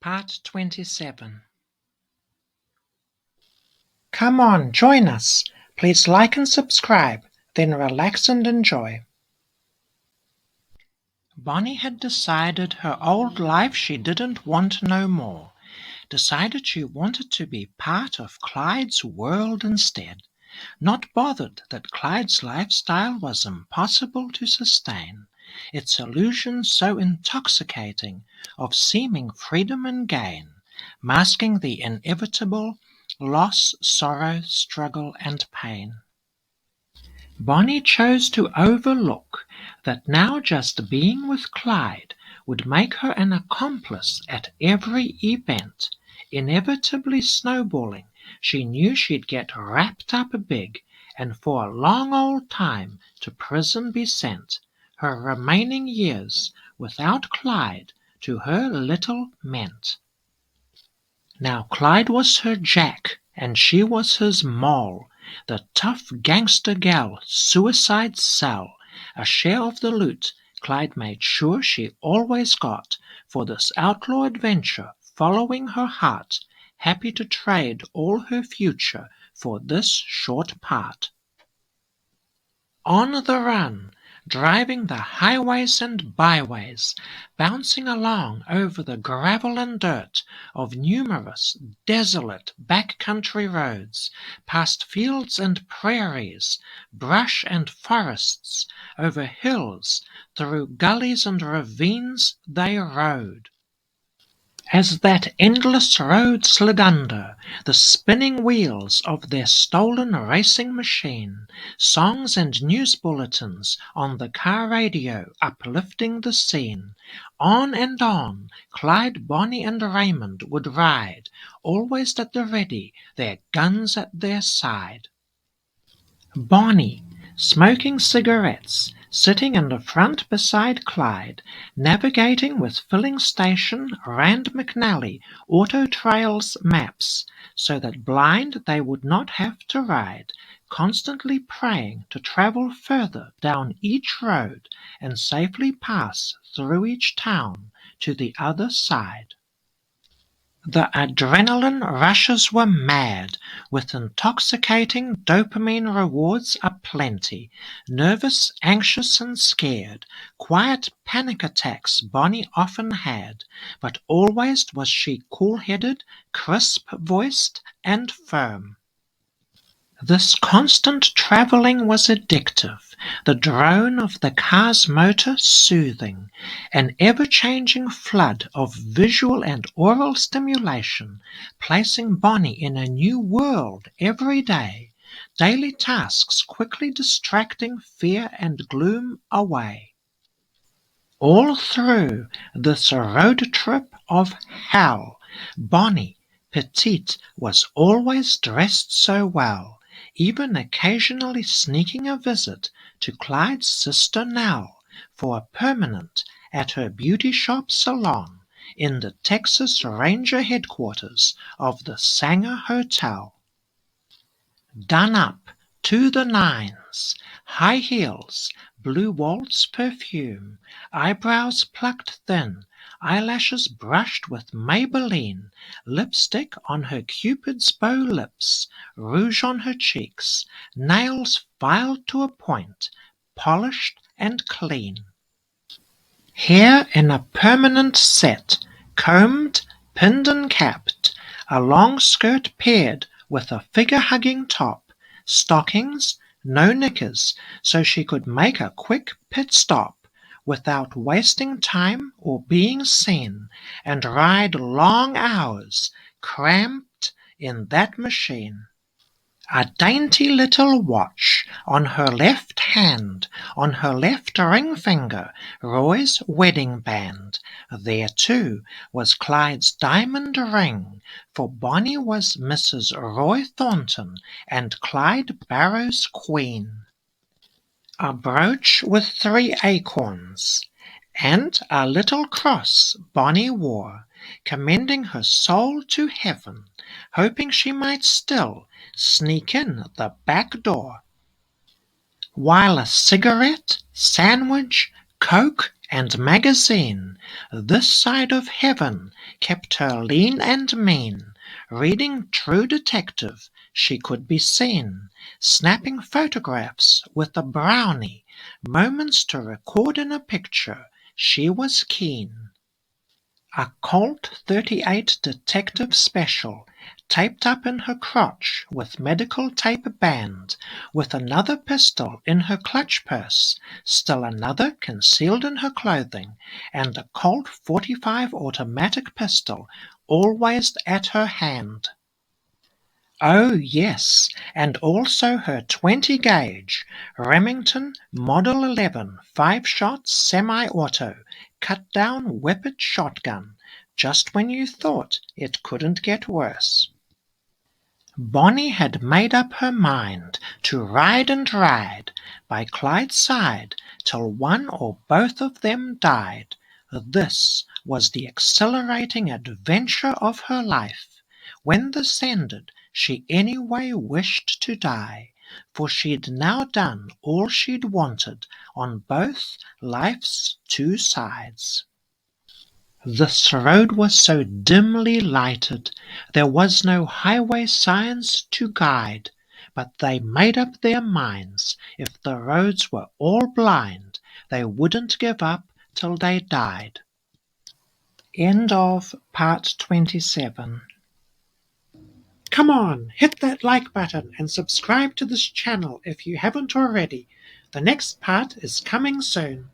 Part 27. Come on, join us. Please like and subscribe, then relax and enjoy. Bonnie had decided her old life she didn't want no more. Decided she wanted to be part of Clyde's world instead. Not bothered that Clyde's lifestyle was impossible to sustain. Its illusions so intoxicating of seeming freedom and gain, masking the inevitable loss, sorrow, struggle, and pain. Bonnie chose to overlook that now just being with Clyde would make her an accomplice at every event, inevitably snowballing. She knew she'd get wrapped up big, and for a long old time to prison be sent. Her remaining years without Clyde to her little meant. Now Clyde was her Jack, and she was his Moll, the tough gangster gal, Suicide Sal. A share of the loot Clyde made sure she always got for this outlaw adventure, following her heart, happy to trade all her future for this short part. On the run, driving the highways and byways, bouncing along over the gravel and dirt of numerous desolate back-country roads, past fields and prairies, brush and forests, over hills, through gullies and ravines they rode. As that endless road slid under the spinning wheels of their stolen racing machine, songs and news bulletins on the car radio uplifting the scene, on and on Clyde, Bonnie, and Raymond would ride, always at the ready, their guns at their side. Bonnie, smoking cigarettes, sitting in the front beside Clyde, navigating with filling station Rand McNally Auto Trails maps, so that blind they would not have to ride, constantly praying to travel further down each road and safely pass through each town to the other side. The adrenaline rushes were mad, with intoxicating dopamine rewards aplenty. Nervous, anxious, and scared, quiet panic attacks Bonnie often had, but always was she cool-headed, crisp-voiced, and firm. This constant travelling was addictive, the drone of the car's motor soothing, an ever-changing flood of visual and oral stimulation, placing Bonnie in a new world every day, daily tasks quickly distracting fear and gloom away. All through this road trip of hell, Bonnie, petite, was always dressed so well, even occasionally sneaking a visit to Clyde's sister Nell for a permanent at her beauty shop salon in the Texas Ranger headquarters of the Sanger Hotel. Done up to the nines, high heels, blue waltz perfume, eyebrows plucked thin, eyelashes brushed with Maybelline, lipstick on her Cupid's bow lips, rouge on her cheeks, nails filed to a point, polished and clean. Hair in a permanent set, combed, pinned and capped, a long skirt paired with a figure-hugging top, stockings, no knickers, so she could make a quick pit stop without wasting time or being seen, and ride long hours, cramped in that machine. A dainty little watch on her left hand, on her left ring finger, Roy's wedding band. There, too, was Clyde's diamond ring, for Bonnie was Mrs. Roy Thornton and Clyde Barrow's queen. A brooch with 3 acorns, and a little cross Bonnie wore, commending her soul to heaven, hoping she might still sneak in the back door. While a cigarette, sandwich, Coke, And magazine, this side of heaven, kept her lean and mean. Reading True Detective, she could be seen, snapping photographs with a brownie, moments to record in a picture, she was keen. A Colt .38 Detective Special, taped up in her crotch with medical tape band, with another pistol in her clutch purse, still another concealed in her clothing, and a Colt .45 automatic pistol always at her hand. Oh, yes, and also her 20 gauge Remington Model 11 5-shot semi-auto cut-down whippet shotgun, just when you thought it couldn't get worse. Bonnie had made up her mind to ride and ride by Clyde's side till one or both of them died. This was the exhilarating adventure of her life. When this ended, she anyway wished to die, for she'd now done all she'd wanted on both life's two sides. This road was so dimly lighted, there was no highway signs to guide, but they made up their minds, if the roads were all blind, they wouldn't give up till they died. End of part 27. Come on, hit that like button and subscribe to this channel if you haven't already. The next part is coming soon.